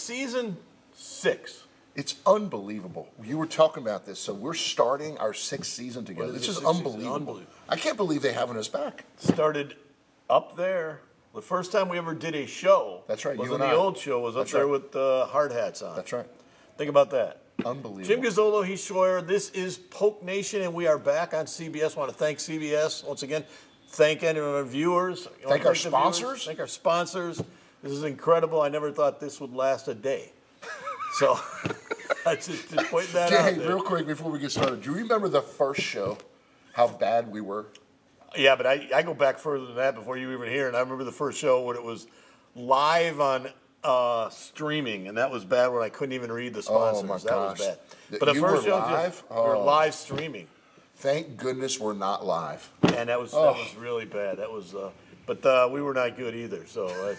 season 6. It's unbelievable. You were talking about this, so we're starting our 6th season together. This is unbelievable. I can't believe they haven't us back. Started up there. The first time we ever did a show, that's right. was you in and the I. old show, was up there with hard hats on. That's right. Think about that. Unbelievable. Jim Gazzolo, Heath Schroyer. This is Polk Nation, and we are back on CBS. I want to thank CBS once again. Thank any of our viewers. Thank our sponsors. Thank our sponsors. This is incredible. I never thought this would last a day. So I just point that out. Hey, real quick before we get started, do you remember the first show? How bad we were? Yeah, but I go back further than that before you even hear. And I remember the first show when it was live on streaming, and that was bad when I couldn't even read the sponsors. Oh my that was gosh. bad. But the first show, live? We were live streaming. Thank goodness we're not live. And that was really bad. That was, but we were not good either. So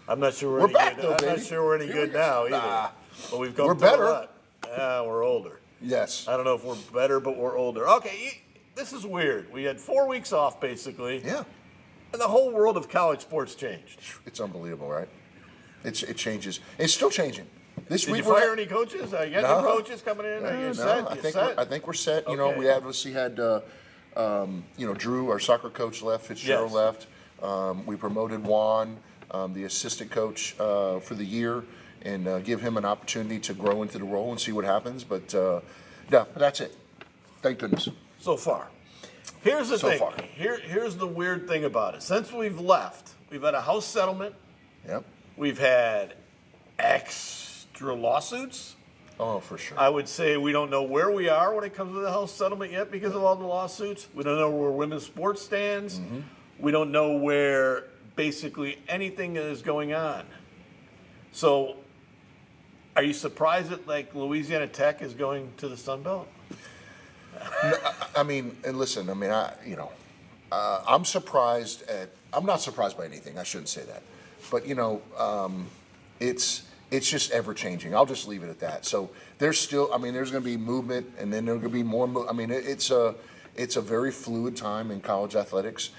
I'm not sure we're any back, good. though, I'm baby. not sure we're any good now either. Nah. But we've come We're through better. a lot. Yeah, we're older. Yes. I don't know if we're better, but we're older. Okay, this is weird. We had 4 weeks off basically. Yeah. And the whole world of college sports changed. It's unbelievable, right? It changes. It's still changing. This Did week you fire any coaches? You got new coaches coming in? Are you set? I think we're set. You know, we obviously had, Drew, our soccer coach, left. Fitzgerald left. We promoted Juan, the assistant coach, for the year, and give him an opportunity to grow into the role and see what happens. But that's it. Thank goodness. So far. Here's the thing. Here's the weird thing about it. Since we've left, we've had a house settlement. Yep. We've had extra lawsuits. Oh, for sure. I would say we don't know where we are when it comes to the house settlement yet because of all the lawsuits. We don't know where women's sports stands. Mm-hmm. We don't know where basically anything is going on. So are you surprised that Louisiana Tech is going to the Sun Belt? No, I mean, and listen, I mean, I'm surprised I'm not surprised by anything. I shouldn't say that. But, it's just ever changing. I'll just leave it at that. So there's going to be movement, and then there's going to be more. It's a very fluid time in college athletics,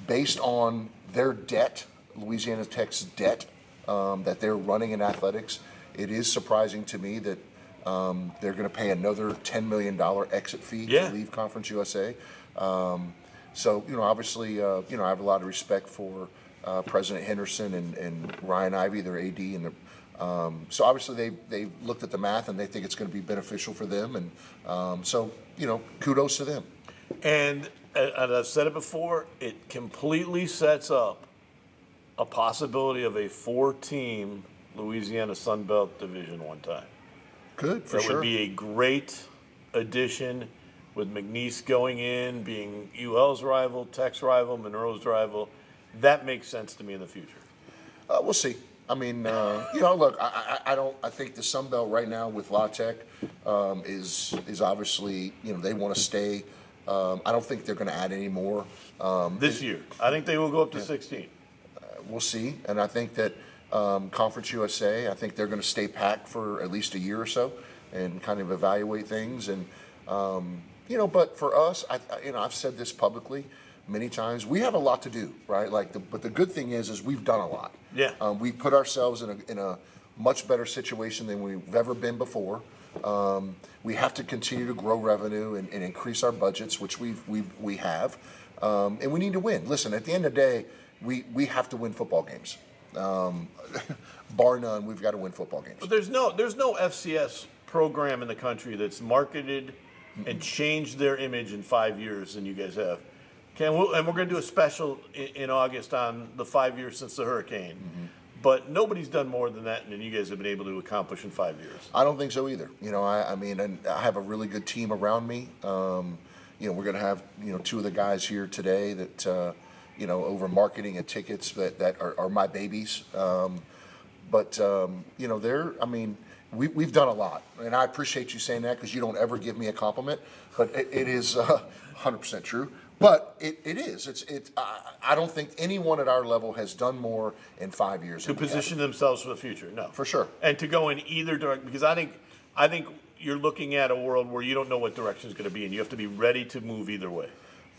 based on their debt, Louisiana Tech's debt that they're running in athletics. It is surprising to me that they're going to pay another $10 million exit fee to leave Conference USA. So obviously, I have a lot of respect for President Henderson and Ryan Ivey, their AD, and so obviously they looked at the math and they think it's going to be beneficial for them, and so kudos to them. And I've said it before, it completely sets up a possibility of a 4-team Louisiana Sun Belt Division I time. Good, for sure. That would be a great addition, with McNeese going in, being UL's rival, Tech's rival, Monroe's rival. That makes sense to me in the future. We'll see. I mean, look, I think the Sun Belt right now with La Tech is obviously, they want to stay. I don't think they're going to add any more this year. I think they will go up to 16. We'll see, and I think that Conference USA, I think they're going to stay packed for at least a year or so and kind of evaluate things. And but for us, I've said this publicly many times. We have a lot to do, right? But the good thing is we've done a lot. Yeah. We've put ourselves in a much better situation than we've ever been before. We have to continue to grow revenue and increase our budgets, which we have, and we need to win. Listen, at the end of the day, we have to win football games. Bar none, we've got to win football games. But there's no FCS program in the country that's marketed and changed their image in 5 years than you guys have. And we're going to do a special in August on the 5 years since the hurricane. Mm-hmm. But nobody's done more than that than you guys have been able to accomplish in 5 years. I don't think so either. I mean, and I have a really good team around me. We're going to have, two of the guys here today that, over marketing and tickets that are my babies. We've done a lot. And I appreciate you saying that because you don't ever give me a compliment. But it is 100% true. But it is. I don't think anyone at our level has done more in 5 years. To position themselves for the future, no. For sure. And to go in either direction, because I think you're looking at a world where you don't know what direction is going to be, and you have to be ready to move either way.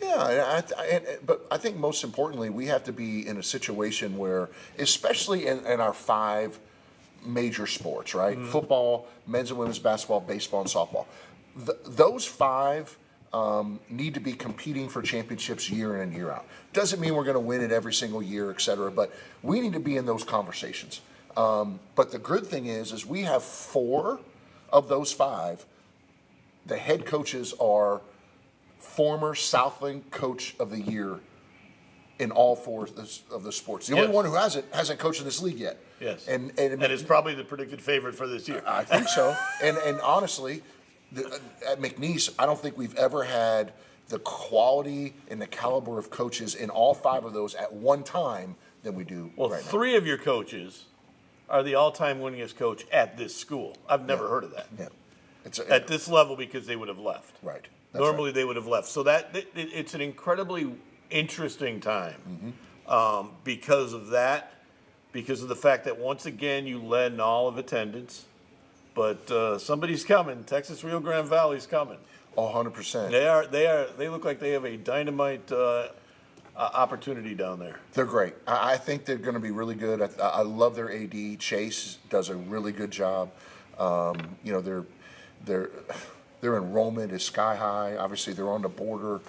Yeah, but I think most importantly, we have to be in a situation where, especially in our 5 major sports, right? Football, men's and women's basketball, baseball, and softball. Those 5 need to be competing for championships year in and year out. Doesn't mean we're going to win it every single year, et cetera, but we need to be in those conversations. But the good thing is we have 4 of those 5. The head coaches are former Southland Coach of the Year in all 4 of the sports. The only one who hasn't coached in this league yet. Yes. And is probably the predicted favorite for this year. I think so. And honestly, at McNeese, I don't think we've ever had the quality and the caliber of coaches in all 5 of those at one time than we do right now. 3 of your coaches are the all-time winningest coach at this school. I've never heard of that. Yeah. At this level, because they would have left. Right. Normally they would have left. So it's an incredibly interesting time because of that, because of the fact that once again you led in all of attendance, but somebody's coming. Texas Rio Grande Valley's coming. Oh, 100%. They look like they have a dynamite opportunity down there. They're great. I think they're going to be really good. I love their AD. Chase does a really good job. Their enrollment is sky high. Obviously, they're on the border.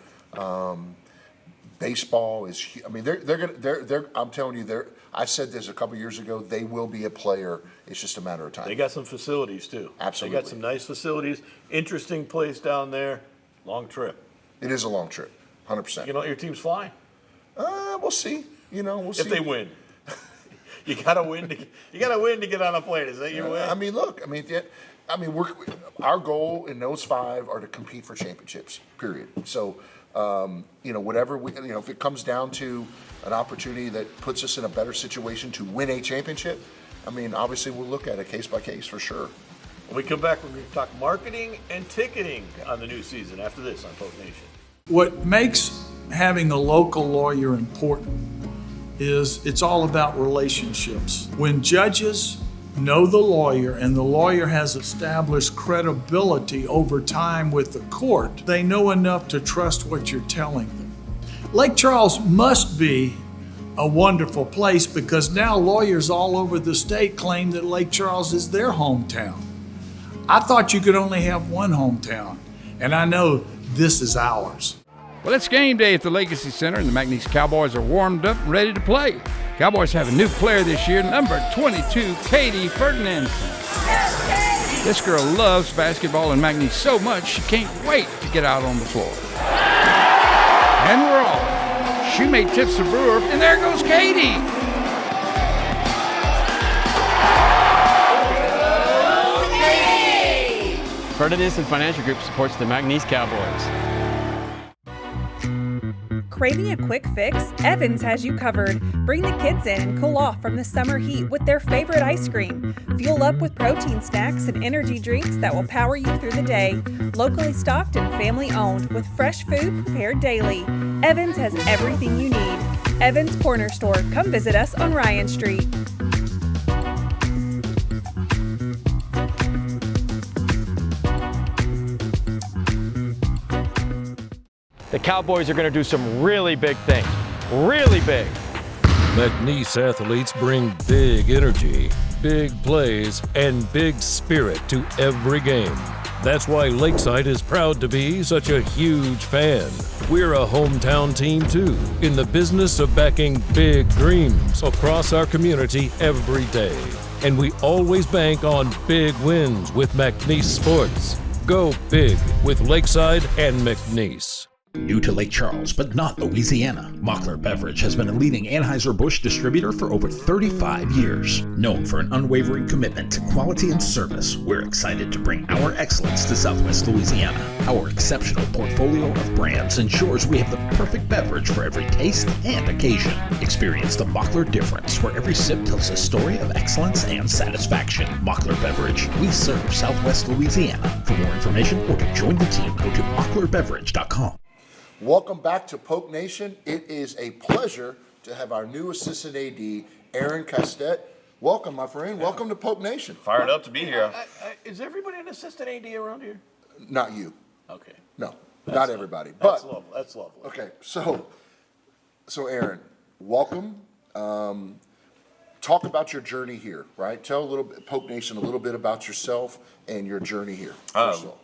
Baseball is. I mean, they're. I'm telling you, I said this a couple years ago. They will be a player. It's just a matter of time. They got some facilities too. Absolutely. They got some nice facilities. Interesting place down there. Long trip. It is a long trip. 100%. You know, your team's flying. We'll see. We'll see if they win. You gotta win to get on a plane. Is that your way? I mean, look. Our goal in those 5 are to compete for championships. Period. So, whatever if it comes down to an opportunity that puts us in a better situation to win a championship, obviously we'll look at it case by case for sure. When we come back, we're going to talk marketing and ticketing on the new season after this on Poke Nation. What makes having a local lawyer important is it's all about relationships. When judges know the lawyer and the lawyer has established credibility over time with the court, they know enough to trust what you're telling them. Lake Charles must be a wonderful place because now lawyers all over the state claim that Lake Charles is their hometown. I thought you could only have one hometown, and I know this is ours. Well, it's game day at the Legacy Center, and the McNeese Cowboys are warmed up and ready to play. Cowboys have a new player this year, number 22, Katie Ferdinand. This girl loves basketball and McNeese so much she can't wait to get out on the floor. And we're off. Shoemate tips the brewer, and there goes Katie. Ferdinand Financial Group supports the McNeese Cowboys. Craving a quick fix? Evans has you covered. Bring the kids in and cool off from the summer heat with their favorite ice cream. Fuel up with protein snacks and energy drinks that will power you through the day. Locally stocked and family owned with fresh food prepared daily. Evans has everything you need. Evans Corner Store. Come visit us on Ryan Street. The Cowboys are going to do some really big things. Really big. McNeese athletes bring big energy, big plays, and big spirit to every game. That's why Lakeside is proud to be such a huge fan. We're a hometown team too, in the business of backing big dreams across our community every day. And we always bank on big wins with McNeese Sports. Go big with Lakeside and McNeese. New to Lake Charles, but not Louisiana, Mockler Beverage has been a leading Anheuser-Busch distributor for over 35 years. Known for an unwavering commitment to quality and service, we're excited to bring our excellence to Southwest Louisiana. Our exceptional portfolio of brands ensures we have the perfect beverage for every taste and occasion. Experience the Mockler difference, where every sip tells a story of excellence and satisfaction. Mockler Beverage, we serve Southwest Louisiana. For more information or to join the team, go to mocklerbeverage.com. Welcome back to Poke Nation. It is a pleasure to have our new assistant AD, Aaron Castete. Welcome, my friend. Welcome to Poke Nation. Fired up to be here. Is everybody an assistant AD around here? Not you. Okay. No, not everybody. But that's lovely. Okay, so Aaron, welcome. Talk talk about your journey here, right? Tell a little bit, Polk Nation, a little bit about yourself and your journey here.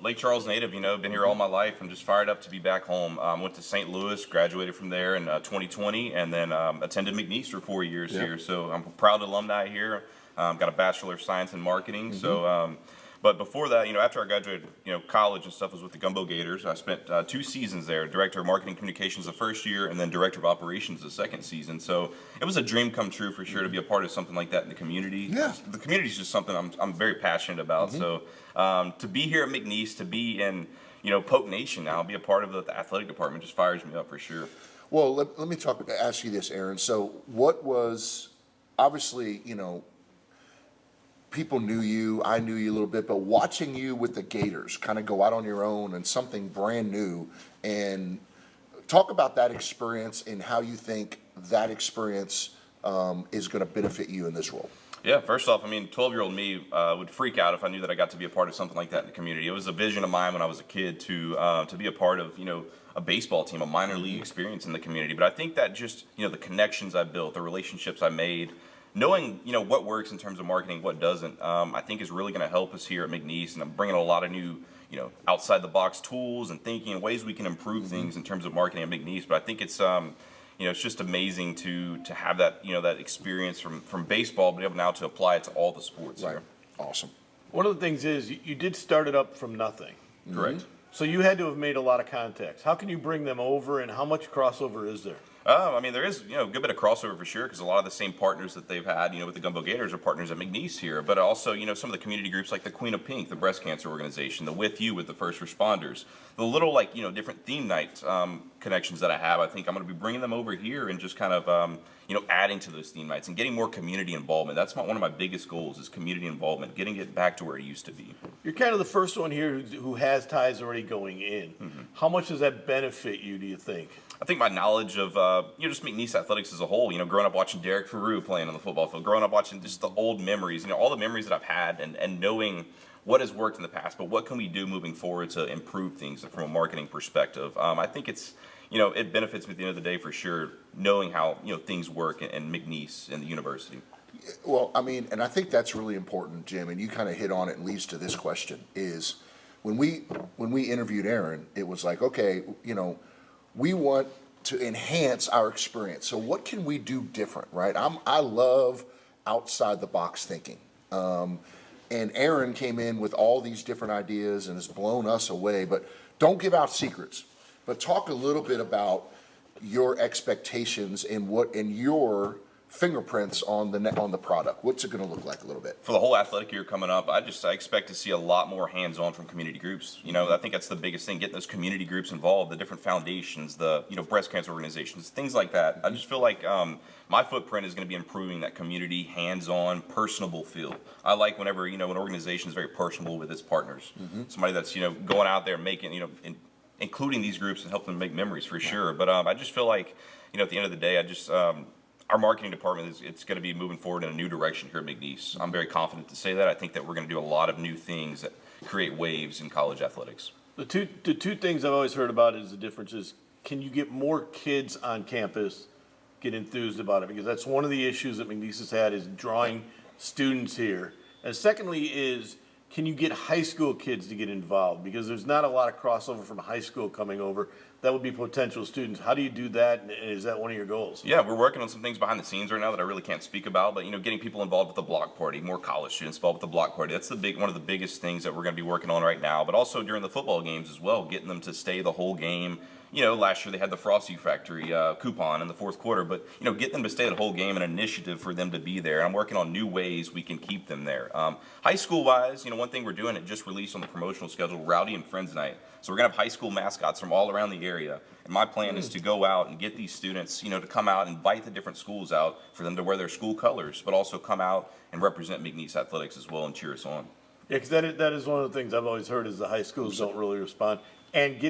Lake Charles native, been here all my life. I'm just fired up to be back home. Went to St. Louis, graduated from there in 2020, and then attended McNeese for 4 years here. So I'm a proud alumni here. Got a Bachelor of Science in Marketing. So, but before that, after I graduated, college and stuff, was with the Gumbo Gators. I spent 2 seasons there, Director of Marketing Communications the first year, and then Director of Operations the second season. So it was a dream come true for sure to be a part of something like that in the community. Yeah. The community is just something I'm very passionate about. So to be here at McNeese, to be in, Polk Nation now, be a part of the athletic department just fires me up for sure. Well, let me ask you this, Aaron. So what was, obviously, people knew you, I knew you a little bit, but watching you with the Gators kind of go out on your own and something brand new, and talk about that experience and how you think that experience is going to benefit you in this role. Yeah, first off, 12-year-old me would freak out if I knew that I got to be a part of something like that in the community. It was a vision of mine when I was a kid to be a part of, a baseball team, a minor league experience in the community. But I think that just, the connections I built, the relationships I made, knowing, what works in terms of marketing, what doesn't, I think is really going to help us here at McNeese. And I'm bringing a lot of new, outside the box tools and thinking and ways we can improve things in terms of marketing at McNeese. But I think it's, it's just amazing to have that, that experience from baseball, but able now to apply it to all the sports Right. here. Awesome. One of the things is you did start it up from nothing. Correct. So you had to have made a lot of contacts. How can you bring them over, and how much crossover is there? There is, a good bit of crossover for sure, because a lot of the same partners that they've had, with the Gumbo Gators are partners at McNeese here, but also, some of the community groups like the Queen of Pink, the breast cancer organization, the With You with the first responders, the little, different theme night connections that I have. I think I'm going to be bringing them over here and just kind of, adding to those theme nights and getting more community involvement. That's one of my biggest goals is community involvement, getting it back to where it used to be. You're kind of the first one here who has ties already going in. How much does that benefit you, do you think? I think my knowledge of, just McNeese athletics as a whole, growing up watching Derek Faroux playing on the football field, growing up watching just the old memories, all the memories that I've had and knowing what has worked in the past, but what can we do moving forward to improve things from a marketing perspective. I think it's, it benefits me at the end of the day for sure, knowing how, things work in McNeese and the university. Well, and I think that's really important, Jim, and you kind of hit on it and leads to this question, is when we interviewed Aaron, it was like, okay, we want to enhance our experience. So what can we do different, right? I love outside the box thinking. And Aaron came in with all these different ideas and has blown us away, but don't give out secrets. But talk a little bit about your expectations and your fingerprints on the product. What's it going to look like a little bit? For the whole athletic year coming up, I expect to see a lot more hands-on from community groups. I think that's the biggest thing, getting those community groups involved, the different foundations, the breast cancer organizations, things like that. I just feel like my footprint is going to be improving that community, hands-on, personable feel. I like whenever an organization is very personable with its partners. Somebody that's going out there making including these groups and helping them make memories for sure. But I just feel like at the end of the day, our marketing department it's going to be moving forward in a new direction here at McNeese. I'm very confident to say that. I think that we're going to do a lot of new things that create waves in college athletics. The two things I've always heard about is the difference is, can you get more kids on campus get enthused about it? Because that's one of the issues that McNeese has had, is drawing students here. And secondly is, can you get high school kids to get involved? Because there's not a lot of crossover from high school coming over. That would be potential students. How do you do that? And is that one of your goals? Yeah, we're working on some things behind the scenes right now that I really can't speak about. But getting people involved with the block party, more college students involved with the block party. That's one of the biggest things that we're going to be working on right now. But also during the football games as well, getting them to stay the whole game. Last year they had the Frosty Factory coupon in the fourth quarter, but getting them to stay the whole game, an initiative for them to be there. I'm working on new ways we can keep them there. High school wise, one thing we're doing, it just released on the promotional schedule, Rowdy and Friends Night. So we're gonna have high school mascots from all around the area, and my plan is to go out and get these students, to come out, invite the different schools out for them to wear their school colors, but also come out and represent McNeese athletics as well and cheer us on. Yeah, because that is one of the things I've always heard is the high schools don't really respond. And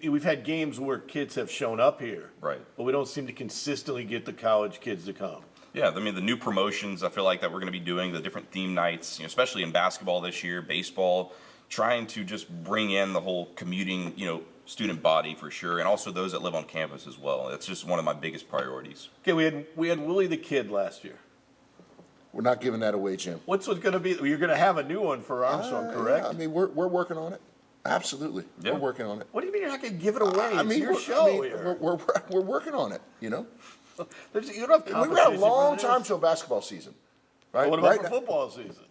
we've had games where kids have shown up here, right? But we don't seem to consistently get the college kids to come. Yeah, the new promotions I feel like that we're going to be doing, the different theme nights, especially in basketball this year, baseball, trying to just bring in the whole commuting, student body for sure, and also those that live on campus as well. That's just one of my biggest priorities. Okay, we had Willie the Kid last year. We're not giving that away, Jim. What's it going to be? You're going to have a new one for Armstrong, correct? Yeah, I mean, we're working on it. Absolutely, we're working on it. What do you mean you're not going to give it away? I mean, it's your show here. We're working on it. You know, You don't have we've got a long time till basketball season, right? What about for football season?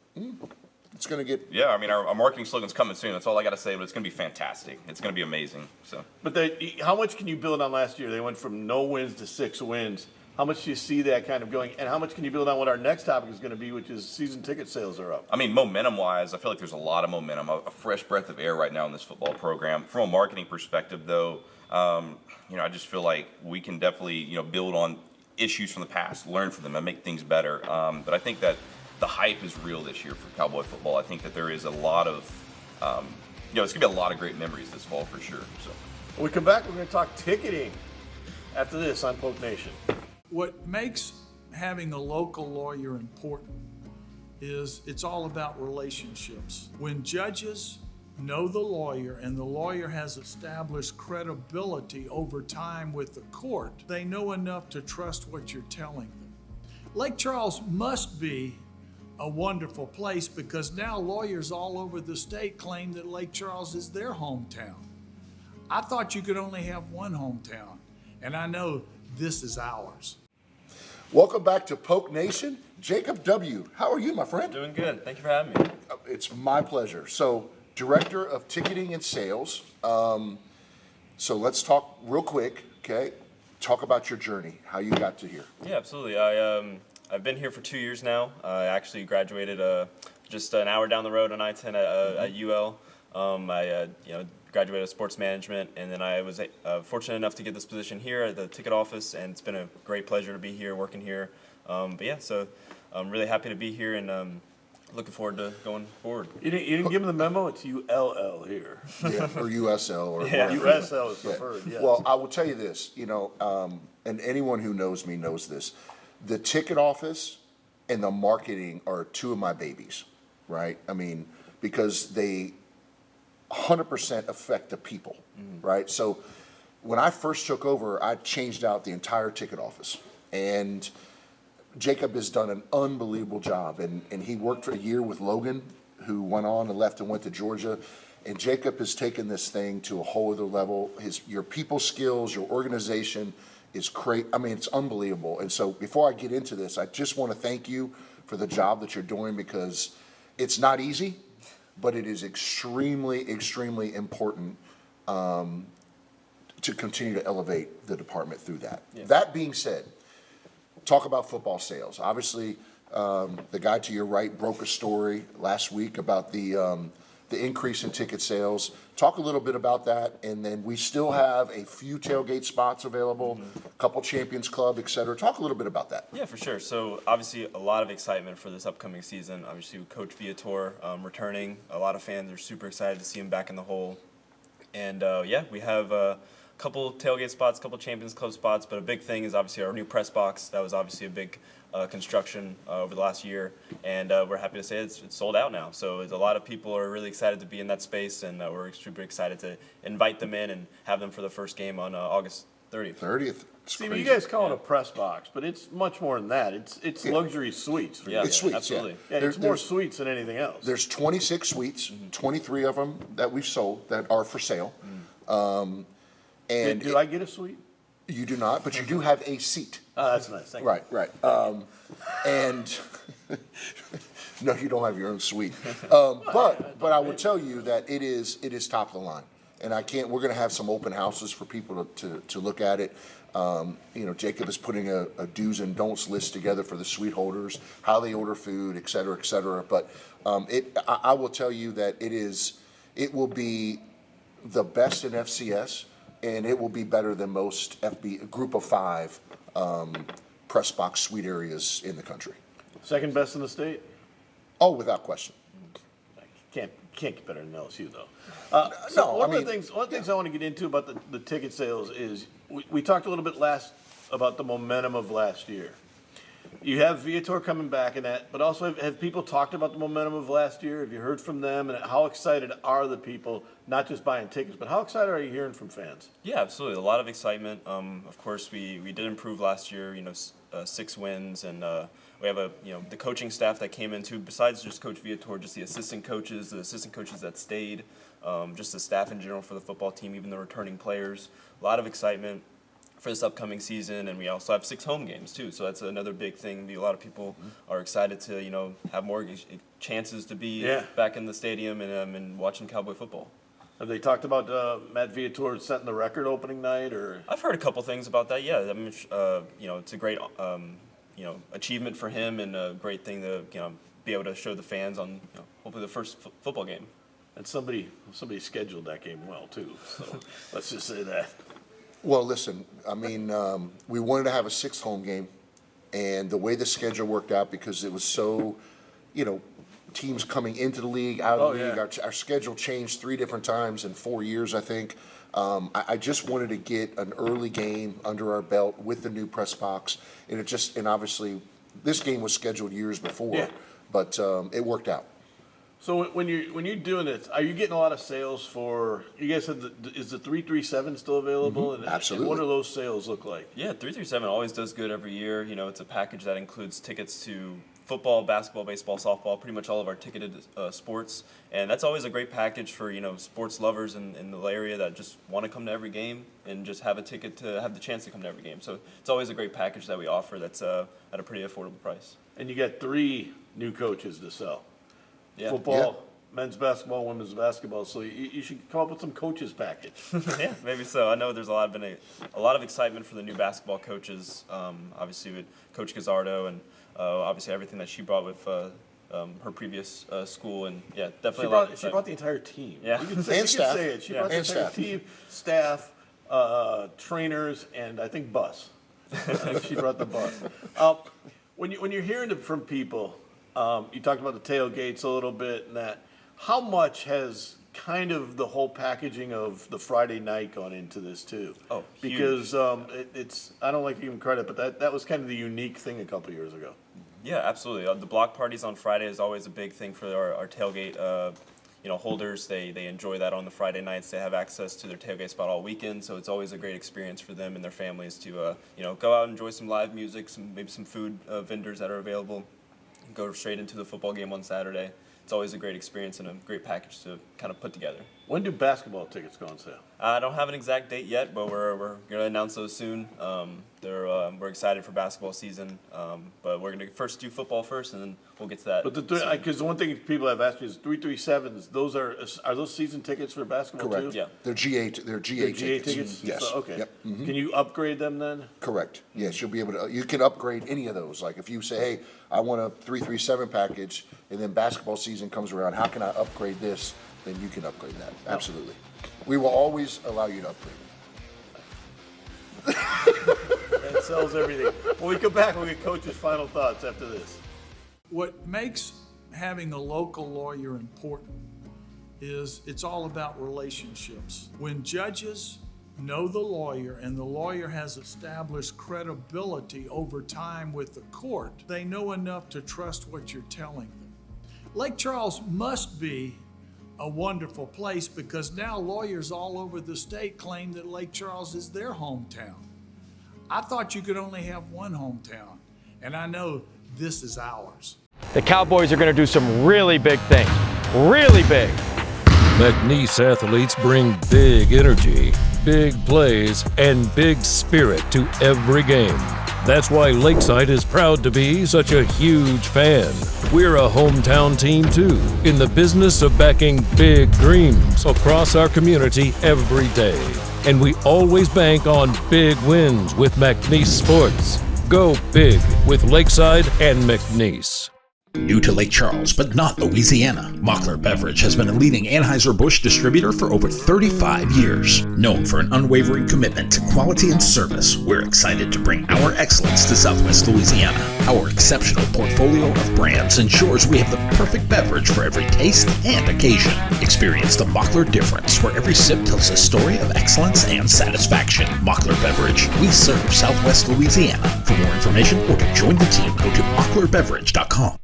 It's going to get. Yeah, I mean, our marketing slogan's coming soon. That's all I got to say, but it's going to be fantastic. It's going to be amazing. So. But how much can you build on last year? They went from no wins to 6 wins. How much do you see that kind of going? And how much can you build on what our next topic is going to be, which is season ticket sales are up? I mean, momentum-wise, I feel like there's a lot of momentum, a fresh breath of air right now in this football program. From a marketing perspective, though, I just feel like we can definitely, build on issues from the past, learn from them, and make things better. But I think that the hype is real this year for Cowboy football. I think that there is a lot of, it's going to be a lot of great memories this fall for sure. So, when we come back, we're going to talk ticketing. After this on Poke Nation. What makes having a local lawyer important is it's all about relationships. When judges know the lawyer and the lawyer has established credibility over time with the court, they know enough to trust what you're telling them. Lake Charles must be a wonderful place because now lawyers all over the state claim that Lake Charles is their hometown. I thought you could only have one hometown, and I know this is ours. Welcome back to Poke Nation. Jacob W., how are you, my friend? Doing good. Thank you for having me. It's my pleasure. So, Director of Ticketing and Sales. So let's talk real quick, okay? Talk about your journey, how you got to here. Yeah, absolutely. I've been here for 2 years now. I actually graduated just an hour down the road on I-10 at UL. I graduated sports management, and then I was fortunate enough to get this position here at the ticket office, and it's been a great pleasure to be here, working here. So I'm really happy to be here, and looking forward to going forward. You didn't give them the memo? It's ULL here. Yeah, or USL. Or USL is preferred, yes. Well, I will tell you this, and anyone who knows me knows this. The ticket office and the marketing are two of my babies, right? I mean, because they 100% affect the people, right? So when I first took over, I changed out the entire ticket office. And Jacob has done an unbelievable job. And he worked for a year with Logan, who went on and left and went to Georgia. And Jacob has taken this thing to a whole other level. Your people skills, your organization is great. I mean, it's unbelievable. And so before I get into this, I just want to thank you for the job that you're doing, because it's not easy, but it is extremely, extremely important to continue to elevate the department through that. Yeah. That being said, talk about football sales. Obviously, the guy to your right broke a story last week about the increase in ticket sales. Talk a little bit about that, and then we still have a few tailgate spots available, a couple Champions Club, et cetera. Talk a little bit about that. Yeah, for sure. So obviously a lot of excitement for this upcoming season. Obviously with Coach Viator returning, a lot of fans are super excited to see him back in the hole. And we have a couple tailgate spots, a couple Champions Club spots, but a big thing is obviously our new press box. That was obviously a big construction over the last year, and we're happy to say it's sold out now. So a lot of people are really excited to be in that space, and we're super excited to invite them in and have them for the first game on August 30th. Steve, you guys call it a press box, but it's much more than that. It's luxury suites. It's suites, absolutely. Yeah, it's more suites than anything else. There's 26 suites, 23 of them that we've sold that are for sale. And do I get a suite? You do not, but you do have a seat. Oh, that's nice. Thank you. Right. And no, you don't have your own suite. But I will tell you that it is top of the line. And we're going to have some open houses for people to look at it. Jacob is putting a do's and don'ts list together for the suite holders, how they order food, et cetera, et cetera. But I will tell you that it will be the best in FCS, and it will be better than most group of 5 press box suite areas in the country. Second best in the state? Oh, without question. Can't get better than LSU though. One of the things I want to get into about the ticket sales is we talked a little bit about the momentum of last year. You have Viator coming back in that, but also have people talked about the momentum of last year? Have you heard from them, and how excited are the people, not just buying tickets, but how excited are you hearing from fans? Yeah, absolutely. A lot of excitement. Of course, we did improve last year. 6 wins, and we have the coaching staff that came into, besides just Coach Viator, just the assistant coaches that stayed, just the staff in general for the football team, even the returning players. A lot of excitement for this upcoming season, and we also have 6 home games too. So that's another big thing. A lot of people are excited to have more chances to be back in the stadium and watching Cowboy football. Have they talked about Matt Viator setting the record opening night, or? I've heard a couple things about that. Yeah, I mean, it's a great achievement for him, and a great thing to be able to show the fans on hopefully the first football game. And somebody scheduled that game well too. So let's just say that. Well, listen, I mean, we wanted to have a 6th home game, and the way the schedule worked out, because it was so, teams coming into the league, out of the league, our schedule changed 3 different times in 4 years, I think. I just wanted to get an early game under our belt with the new press box, and obviously this game was scheduled years before, but it worked out. So when you're doing it, are you getting a lot of sales for? You guys said is the 337 still available? Mm-hmm. Absolutely. And what do those sales look like? Yeah, 337 always does good every year. It's a package that includes tickets to football, basketball, baseball, softball, pretty much all of our ticketed sports, and that's always a great package for sports lovers in the area that just want to come to every game and just have a ticket to have the chance to come to every game. So it's always a great package that we offer that's at a pretty affordable price. And you got 3 new coaches to sell. Yeah. Football, men's basketball, women's basketball. So you should come up with some coaches package. Yeah, maybe so. I know there's been a lot of excitement for the new basketball coaches. Obviously with Coach Gazzardo, and obviously everything that she brought with her previous school, and definitely she brought the entire team. Yeah, you can say it. She brought the entire team, staff, trainers, and I think bus. I think she brought the bus. When you're hearing from people. You talked about the tailgates a little bit, and that. How much has kind of the whole packaging of the Friday night gone into this too? Oh, huge. Because it's I don't like to give them credit, but that was kind of the unique thing a couple of years ago. Yeah, absolutely. The block parties on Friday is always a big thing for our tailgate. Holders, they enjoy that on the Friday nights. They have access to their tailgate spot all weekend, so it's always a great experience for them and their families to go out and enjoy some live music, maybe some food vendors that are available. Go straight into the football game on Saturday. It's always a great experience and a great package to kind of put together. When do basketball tickets go on sale? I don't have an exact date yet, but we're going to announce those soon. We're excited for basketball season, but we're going to first do football first, and then we'll get to that. But because the one thing people have asked me is 337s. Those are those season tickets for basketball Correct. too? Yeah. They're GA tickets. So, Yes. okay. Yep. Mm-hmm. Can you upgrade them then? Correct. Yes, you'll be able to. You can upgrade any of those. Like if you say, "Hey, I want a 337 package," and then basketball season comes around, how can I upgrade this? Then you can upgrade that. Absolutely. We will always allow you to upgrade it. That sells everything. When we come back, we'll get Coach's final thoughts after this. What makes having a local lawyer important is it's all about relationships. When judges know the lawyer and the lawyer has established credibility over time with the court, they know enough to trust what you're telling them. Lake Charles must be a wonderful place because now lawyers all over the state claim that Lake Charles is their hometown. I thought you could only have one hometown, and I know this is ours. The Cowboys are going to do some really big things. Really big. McNeese athletes bring big energy, big plays, and big spirit to every game. That's why Lakeside is proud to be such a huge fan. We're a hometown team too, in the business of backing big dreams across our community every day. And we always bank on big wins with McNeese Sports. Go big with Lakeside and McNeese. New to Lake Charles, but not Louisiana, Mockler Beverage has been a leading Anheuser-Busch distributor for over 35 years. Known for an unwavering commitment to quality and service, we're excited to bring our excellence to Southwest Louisiana. Our exceptional portfolio of brands ensures we have the perfect beverage for every taste and occasion. Experience the Mockler difference, where every sip tells a story of excellence and satisfaction. Mockler Beverage, we serve Southwest Louisiana. For more information or to join the team, go to mocklerbeverage.com.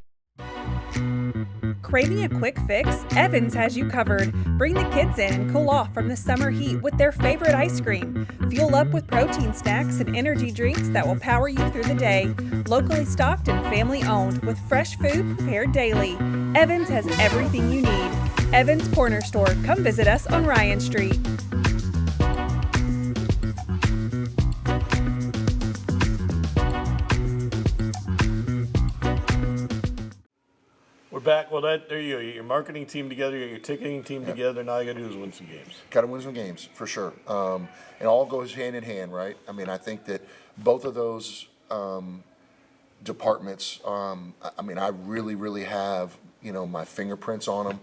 Craving a quick fix? Evans has you covered. Bring the kids in and cool off from the summer heat with their favorite ice cream. Fuel up with protein snacks and energy drinks that will power you through the day. Locally stocked and family owned with fresh food prepared daily. Evans has everything you need. Evans Corner Store. Come visit us on Ryan Street. We're back. Well, there you go. Your marketing team together, your ticketing team together. Now all you got to do is win some games. Got to win some games, for sure. And all goes hand in hand, right? I mean, I think that both of those departments, I really, really have, my fingerprints on them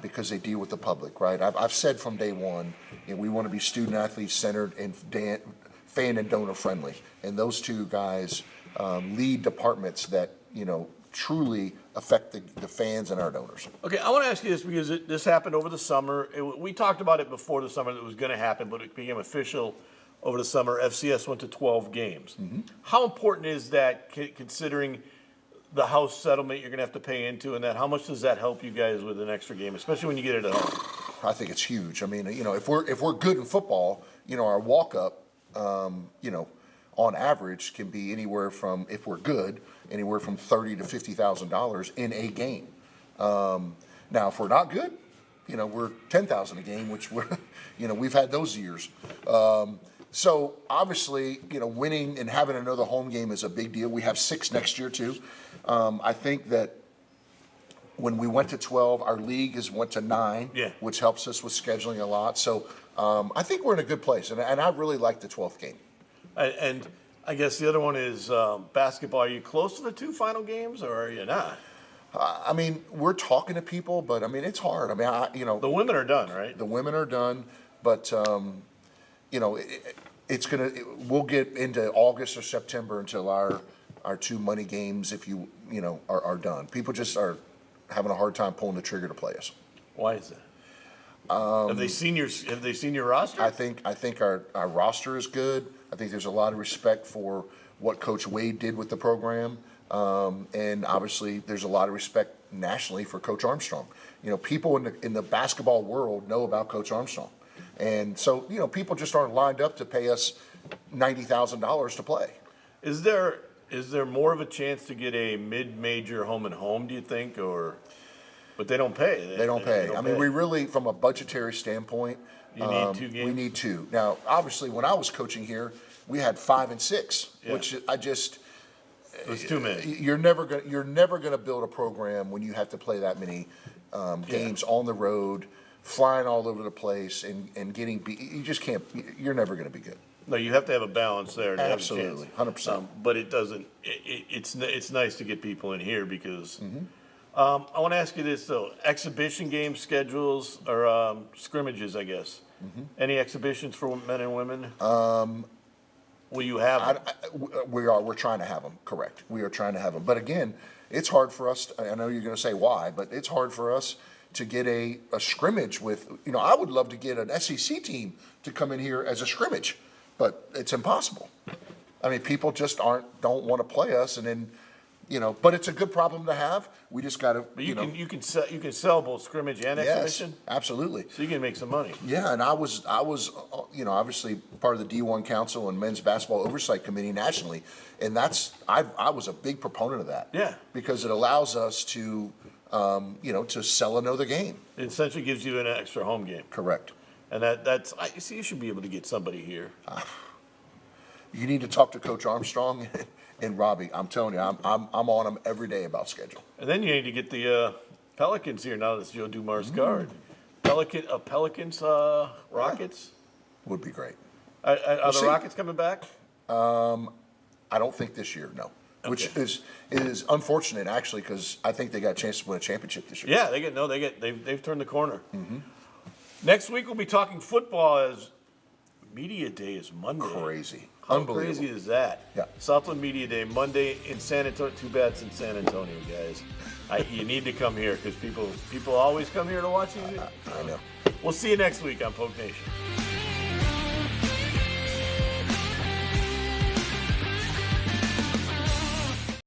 because they deal with the public, right? I've said from day one, we want to be student-athlete centered and fan and donor friendly. And those two guys lead departments that, truly affect the fans and our donors. Okay, I want to ask you this because this happened over the summer. We talked about it before the summer that it was going to happen, but it became official over the summer. FCS went to 12 games. Mm-hmm. How important is that considering the house settlement you're going to have to pay into and that? How much does that help you guys with an extra game, especially when you get it at home? I think it's huge. I mean, if we're good in football, our walk-up, on average can be anywhere from, if we're good, anywhere from $30,000 to $50,000 in a game. Now, if we're not good, we're $10,000 a game, which we've had those years. So obviously, winning and having another home game is a big deal. We have 6 next year too. I think that when we went to 12, our league went to 9, which helps us with scheduling a lot. So I think we're in a good place, and I really like the 12th game. And I guess the other one is basketball. Are you close to the 2 final games, or are you not? We're talking to people, but it's hard. The women are done, right? The women are done, but we'll get into August or September until our 2 money games, if are done. People just are having a hard time pulling the trigger to play us. Why is that? Have they seen your roster? I think our roster is good. I think there's a lot of respect for what Coach Wade did with the program, and obviously there's a lot of respect nationally for Coach Armstrong. People in the basketball world know about Coach Armstrong, and so people just aren't lined up to pay us $90,000 to play. Is there more of a chance to get a mid-major home and home? Do you think, or? But they don't pay. They don't pay. We really, from a budgetary standpoint, you need 2 games. We need 2. Now, obviously, when I was coaching here, we had 5 and 6, which it's too many. You're never gonna build a program when you have to play that many games on the road, flying all over the place, and getting beat. You just can't. You're never gonna be good. No, you have to have a balance there. Absolutely, 100%. But it doesn't. It's nice to get people in here because. Mm-hmm. I want to ask you this though: exhibition game schedules or scrimmages, I guess. Mm-hmm. Any exhibitions for men and women? Will you have them? We're trying to have them. Correct. We are trying to have them. But again, it's hard for us. I know you're going to say why, but it's hard for us to get a scrimmage with. I would love to get an SEC team to come in here as a scrimmage, but it's impossible. People just don't want to play us, and then. But it's a good problem to have. We just got to. But you can sell both scrimmage and exhibition. Yes, absolutely. So you can make some money. Yeah, and I was obviously part of the D1 Council and Men's Basketball Oversight Committee nationally, and I was a big proponent of that. Yeah. Because it allows us to to sell another game. It essentially gives you an extra home game. Correct. And you should be able to get somebody here. You need to talk to Coach Armstrong. And Robbie, I'm telling you, I'm on them every day about schedule. And then you need to get the Pelicans here now that's Joe Dumars' guard. Pelicans, Rockets? Would be great. Are the Rockets coming back? I don't think this year, no. which is unfortunate actually because I think they got a chance to win a championship this year. Yeah, they've turned the corner. Mm-hmm. Next week we'll be talking football as Media Day is Monday. Crazy. How Unbelievable. crazy is that? Yeah. Southland Media Day, Monday in San Antonio. Too bad it's in San Antonio, guys. You need to come here because people always come here to watch you. I know. We'll see you next week on Poke Nation.